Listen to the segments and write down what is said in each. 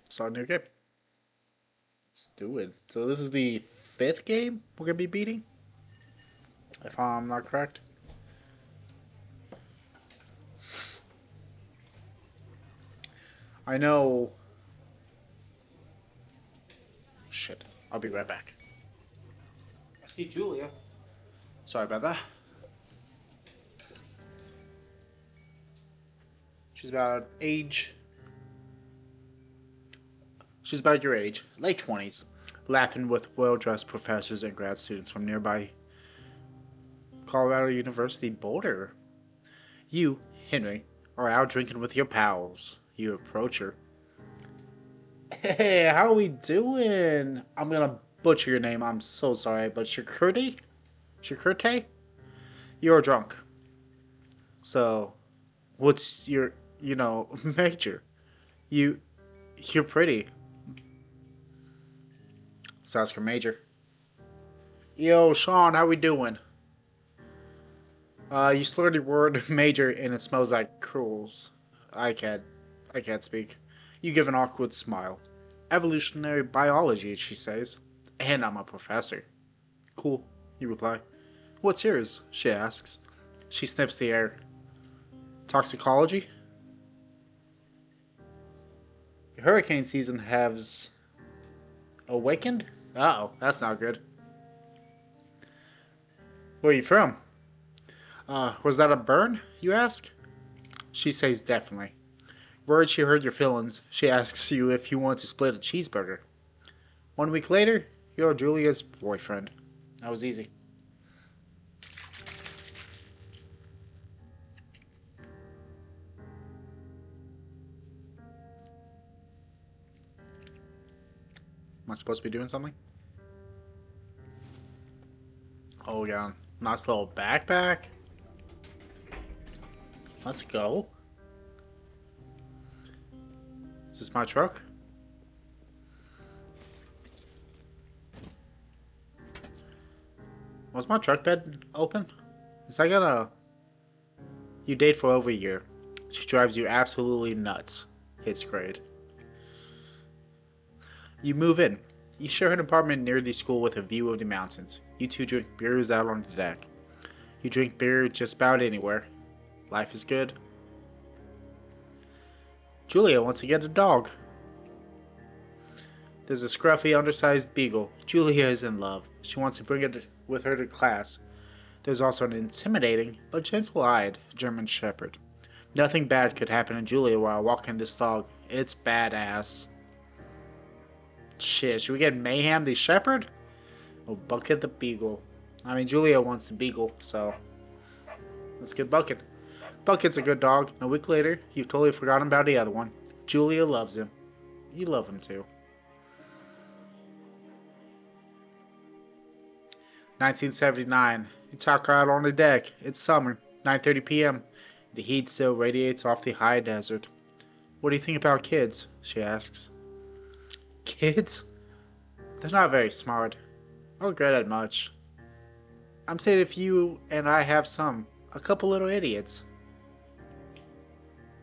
Start a new game. Let's do it. So this is the fifth game we're gonna be beating, if I'm not correct. I know. Shit. I'll be right back. I see Julia. Sorry about that. She's about age. She's about your age, late 20s, laughing with well-dressed professors and grad students from nearby Colorado University Boulder. You, Henry, are out drinking with your pals. You approach her. Hey, how are we doing? I'm gonna butcher your name. I'm so sorry, but Shakurte? Shakurte? You're drunk. So, what's your, major? You, you're pretty. Sounds for major. Yo, Sean, how we doing? You slurred the word major and it smells like cruels. I can't, I can't speak. You give an awkward smile. Evolutionary biology, she says. And I'm a professor. Cool, you reply. What's yours? She asks. She sniffs the air. Toxicology? Hurricane season has awakened? Uh-oh, that's not good. Where are you from? Was that a burn, you ask? She says definitely. Worried she hurt your feelings, she asks you if you want to split a cheeseburger. 1 week later, you're Julia's boyfriend. That was easy. Am I supposed to be doing something? Oh, yeah. Nice little backpack. Let's go. Is this my truck? Was my truck bed open? Is that gonna... You date for over a year. She drives you absolutely nuts. It's great. You move in. You share an apartment near the school with a view of the mountains. You two drink beers out on the deck. You drink beer just about anywhere. Life is good. Julia wants to get a dog. There's a scruffy, undersized beagle. Julia is in love. She wants to bring it with her to class. There's also an intimidating, but gentle-eyed German Shepherd. Nothing bad could happen to Julia while walking this dog. It's badass. Shit, should we get Mayhem the Shepherd? Or Bucket the Beagle? I mean, Julia wants the Beagle, so let's get Bucket. Bucket's a good dog, and a week later, you've totally forgotten about the other one. Julia loves him. You love him too. 1979. You talk out on the deck. It's summer, 9:30 p.m. The heat still radiates off the high desert. What do you think about kids? She asks. Kids? They're not very smart. Or good at much. I'm saying if you and I have some, a couple little idiots.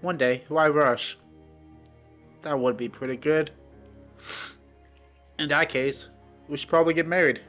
One day, why rush? That would be pretty good. In that case, we should probably get married.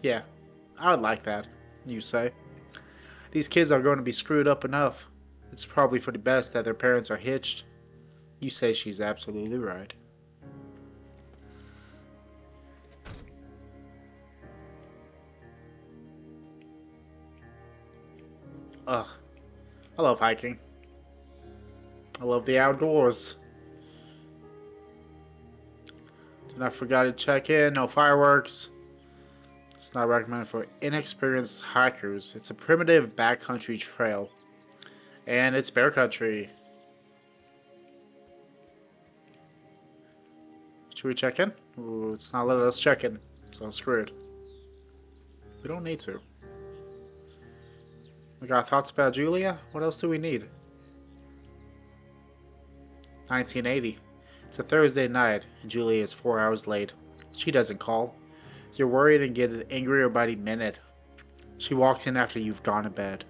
Yeah, I would like that, you say. These kids are going to be screwed up enough. It's probably for the best that their parents are hitched. You say she's absolutely right. Ugh, I love hiking. I love the outdoors. Do not forget to check in, no fireworks. It's not recommended for inexperienced hikers. It's a primitive backcountry trail. And it's bear country. Should we check in? Ooh, it's not letting us check in, so screw it. We don't need to. We got thoughts about Julia? What else do we need? 1980. It's a Thursday night, and Julia is 4 hours late. She doesn't call. You're worried and get angrier by the minute. She walks in after you've gone to bed.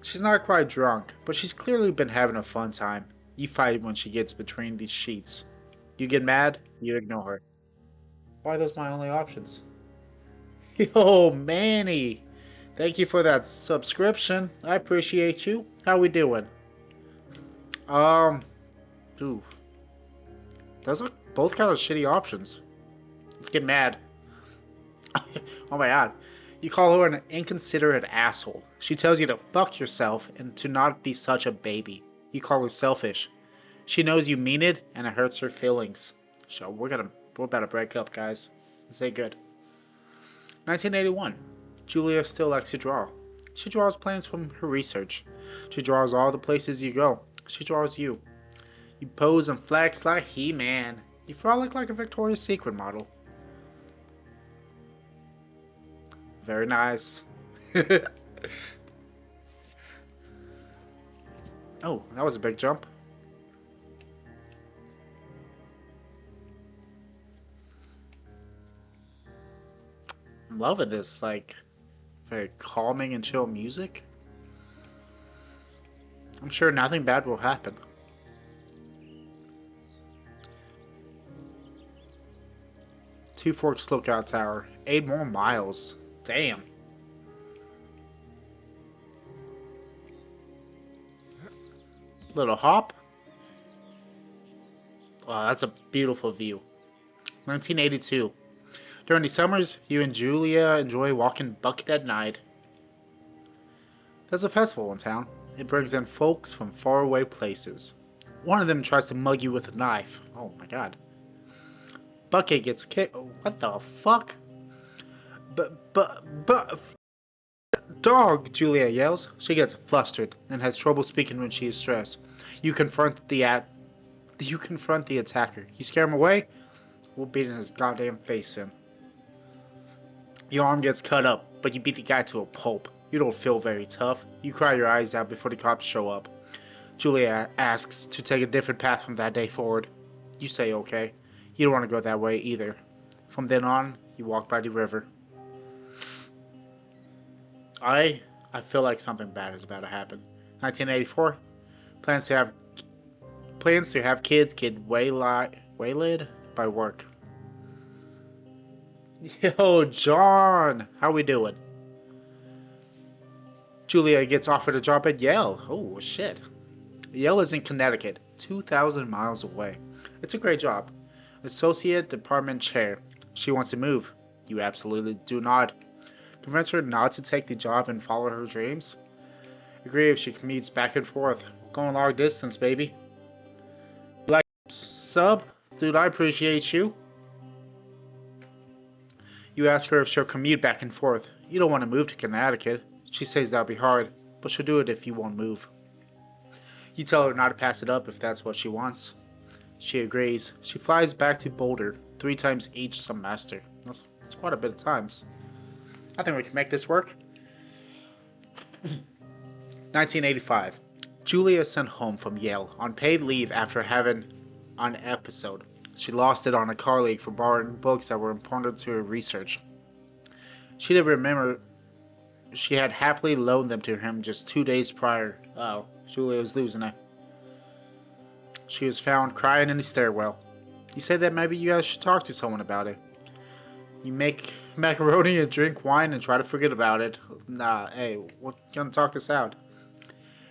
She's not quite drunk, but she's clearly been having a fun time. You fight when she gets between these sheets. You get mad, you ignore her. Why are those my only options? Yo, Manny! Thank you for that subscription. I appreciate you. How we doing? Um, ooh, those are both kind of shitty options. Let's get mad. Oh my god. You call her an inconsiderate asshole. She tells you to fuck yourself and to not be such a baby. You call her selfish. She knows you mean it and it hurts her feelings. So we're about to break up, guys. This ain't good. 1981. Julia still likes to draw. She draws plans from her research. She draws all the places you go. She draws you. You pose and flex like He-Man. You frolic like a Victoria's Secret model. Very nice. Oh, that was a big jump. I'm loving this, like, very calming and chill music. I'm sure nothing bad will happen. Two Forks Lookout Tower. 8 more miles. Damn. Little hop. Wow, that's a beautiful view. 1982. During the summers, you and Julia enjoy walking bucket at night. There's a festival in town. It brings in folks from faraway places. One of them tries to mug you with a knife. Oh my god. Bucket gets kicked. What the fuck? But, dog! Julia yells. She gets flustered and has trouble speaking when she is stressed. You confront the attacker. You scare him away. We'll beat his goddamn face in. Your arm gets cut up, but you beat the guy to a pulp. You don't feel very tough. You cry your eyes out before the cops show up. Julia asks to take a different path from that day forward. You say okay. You don't want to go that way either. From then on, you walk by the river. I feel like something bad is about to happen. 1984. Plans to have kids get waylaid by work. Yo, John, how we doing? Julia gets offered a job at Yale. Oh shit. Yale is in Connecticut, 2,000 miles away. It's a great job. Associate Department Chair. She wants to move. You absolutely do not. Convince her not to take the job and follow her dreams. Agree if she commutes back and forth. Going long distance, baby. Like sub? Dude, I appreciate you. You ask her if she'll commute back and forth. You don't want to move to Connecticut. She says that'll be hard, but she'll do it if you won't move. You tell her not to pass it up if that's what she wants. She agrees. She flies back to Boulder 3 times each semester. That's quite a bit of times. I think we can make this work. 1985. Julia is sent home from Yale on paid leave after having an episode. She lost it on a colleague for borrowing books that were important to her research. She didn't remember she had happily loaned them to him just 2 days prior. Oh, Julia was losing it. She was found crying in the stairwell. You say that maybe you guys should talk to someone about it. You make macaroni and drink wine and try to forget about it. Nah, hey, we're gonna talk this out.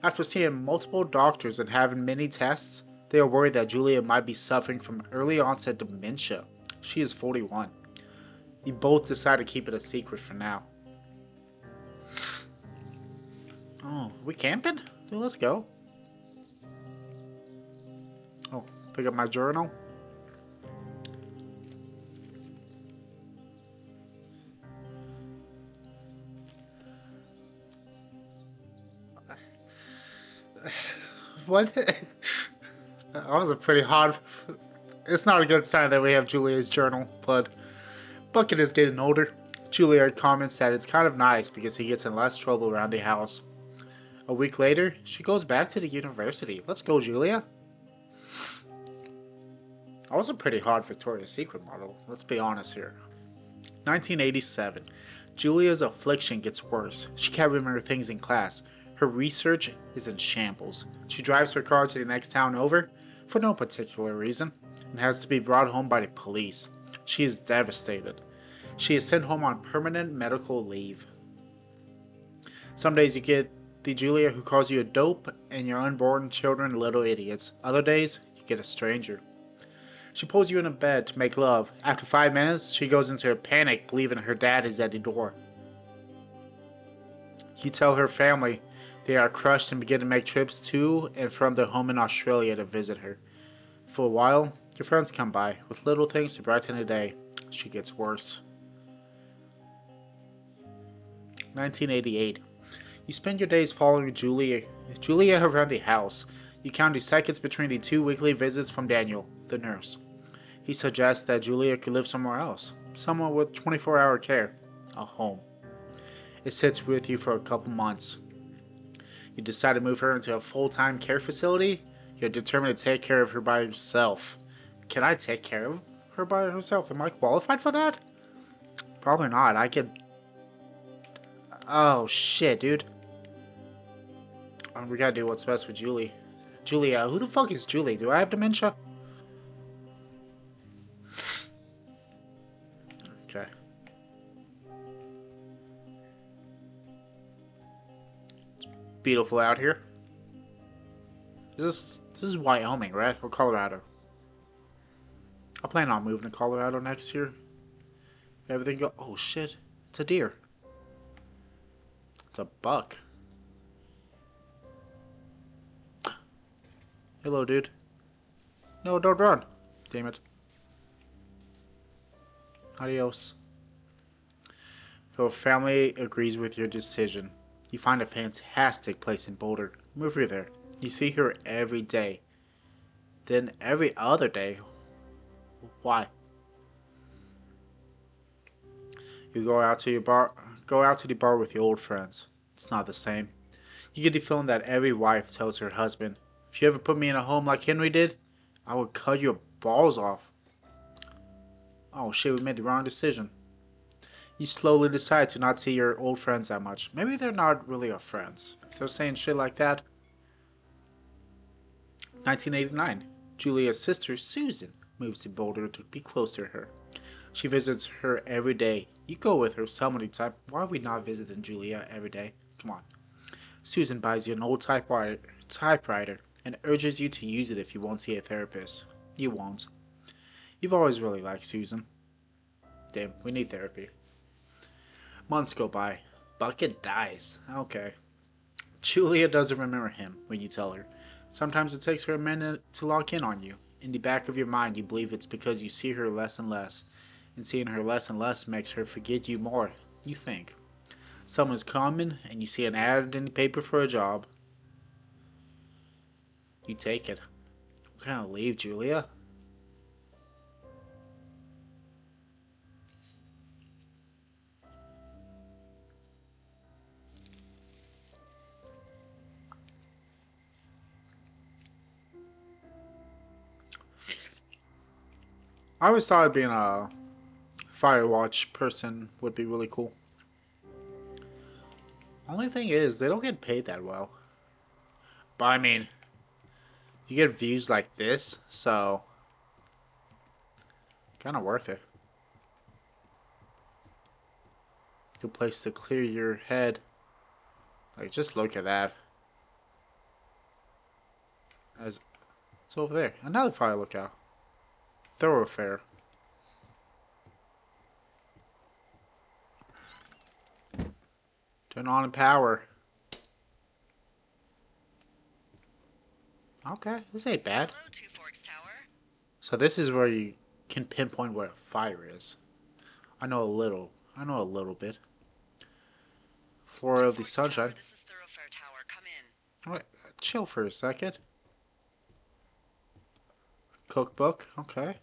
After seeing multiple doctors and having many tests, they are worried that Julia might be suffering from early onset dementia. She is 41. You both decide to keep it a secret for now. Oh, we camping? Dude, let's go. Oh, pick up my journal. What? That was a pretty hard. It's not a good sign that we have Julia's journal, but Bucket is getting older. Julia comments that it's kind of nice because he gets in less trouble around the house. A week later, she goes back to the university. Let's go, Julia. I was a pretty hard Victoria's Secret model, let's be honest here. 1987. Julia's affliction gets worse. She can't remember things in class. Her research is in shambles. She drives her car to the next town over for no particular reason and has to be brought home by the police. She is devastated. She is sent home on permanent medical leave. Some days you get the Julia who calls you a dope and your unborn children little idiots. Other days, you get a stranger. She pulls you in a bed to make love. After 5 minutes, she goes into a panic, believing her dad is at the door. You tell her family they are crushed and begin to make trips to and from their home in Australia to visit her. For a while, your friends come by with little things to brighten the day. She gets worse. 1988. You spend your days following Julia around the house. You count the seconds between the 2 weekly visits from Daniel, the nurse. He suggests that Julia could live somewhere else, somewhere with 24-hour care, a home. It sits with you for a couple months. You decide to move her into a full-time care facility. You're determined to take care of her by yourself. Can I take care of her by herself? Am I qualified for that? Probably not. I could... Oh, shit, dude. We gotta do what's best for Julie. Julia, who the fuck is Julie? Do I have dementia? Okay. It's beautiful out here. This is Wyoming, right? Or Colorado? I plan on moving to Colorado next year. If everything go... Oh, shit. It's a deer. It's a buck. Hello, dude. No, don't run. Damn it. Adios. Your family agrees with your decision. You find a fantastic place in Boulder. Move her there. You see her every day. Then every other day. Why? You go out to the bar with your old friends. It's not the same. You get the feeling that every wife tells her husband, if you ever put me in a home like Henry did, I would cut your balls off. Oh shit, we made the wrong decision. You slowly decide to not see your old friends that much. Maybe they're not really your friends. If they're saying shit like that. 1989. Julia's sister, Susan, moves to Boulder to be close to her. She visits her every day. You go with her so many times. Why are we not visiting Julia every day? Come on. Susan buys you an old typewriter and urges you to use it if you won't see a therapist. You won't. You've always really liked Susan. Damn, we need therapy. Months go by. Bucket dies. Okay. Julia doesn't remember him when you tell her. Sometimes it takes her a minute to lock in on you. In the back of your mind, you believe it's because you see her less and less. And seeing her less and less makes her forget you more. You think. Someone's coming, and you see an ad in the paper for a job. You take it. What kind of leave, Julia? I always thought being a Firewatch person would be really cool. Only thing is, they don't get paid that well. But I mean, you get views like this, so kind of worth it. Good place to clear your head. Like, just look at that. As it's over there. Another fire lookout. Thoroughfare. Turn on the power. Okay, this ain't bad. Hello, Two Forks Tower. So this is where you can pinpoint where a fire is. I know a little. I know a little bit. Floor of the Sunshine. This is Thoroughfare Tower. Come in. Alright, chill for a second. Cookbook, okay.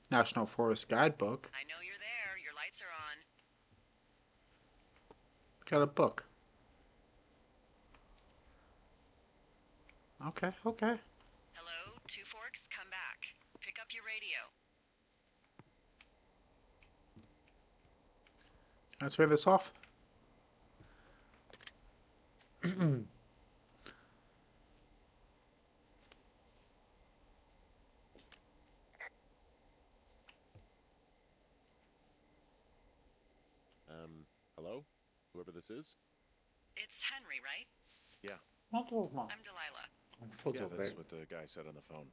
National Forest Guidebook. I know you're there. Your lights are on. Got a book. Okay, okay. Hello, Two Forks. Come back. Pick up your radio. Can I turn this off? Hello? Whoever this is? It's Henry, right? Yeah, Not over mom. I'm Delilah. Phone's yeah, over there. that's what the guy said on the phone.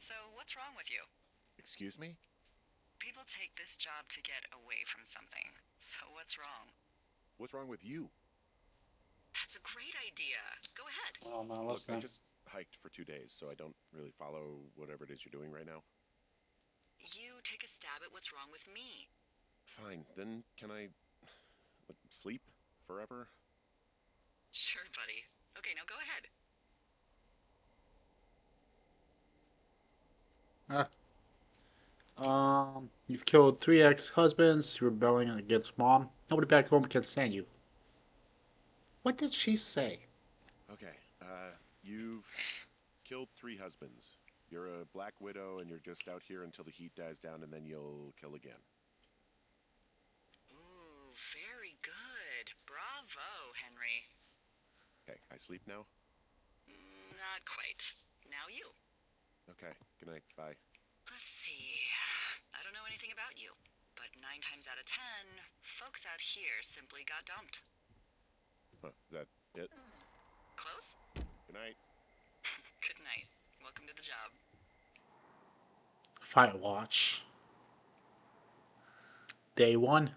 So, what's wrong with you? Excuse me? People take this job to get away from something. So, what's wrong? What's wrong with you? That's a great idea. Go ahead. Oh no, Look, I listen. just hiked for 2 days, so I don't really follow whatever it is you're doing right now. You take a stab at what's wrong with me. Fine, then can I sleep forever? Sure, buddy. Okay, now go ahead. You've killed 3 ex-husbands. You're rebelling against mom. Nobody back home can stand you. What did she say? Okay, you've killed 3 husbands. You're a black widow and you're just out here until the heat dies down and then you'll kill again. Ooh, very good. Bravo, Henry. Okay, I sleep now? Not quite. Now you. Okay, good night, bye. Let's see. I don't know anything about you, but 9 times out of 10, folks out here simply got dumped. Huh, is that it? Close? Good night. Good night. Welcome to the job. Firewatch. Day 1.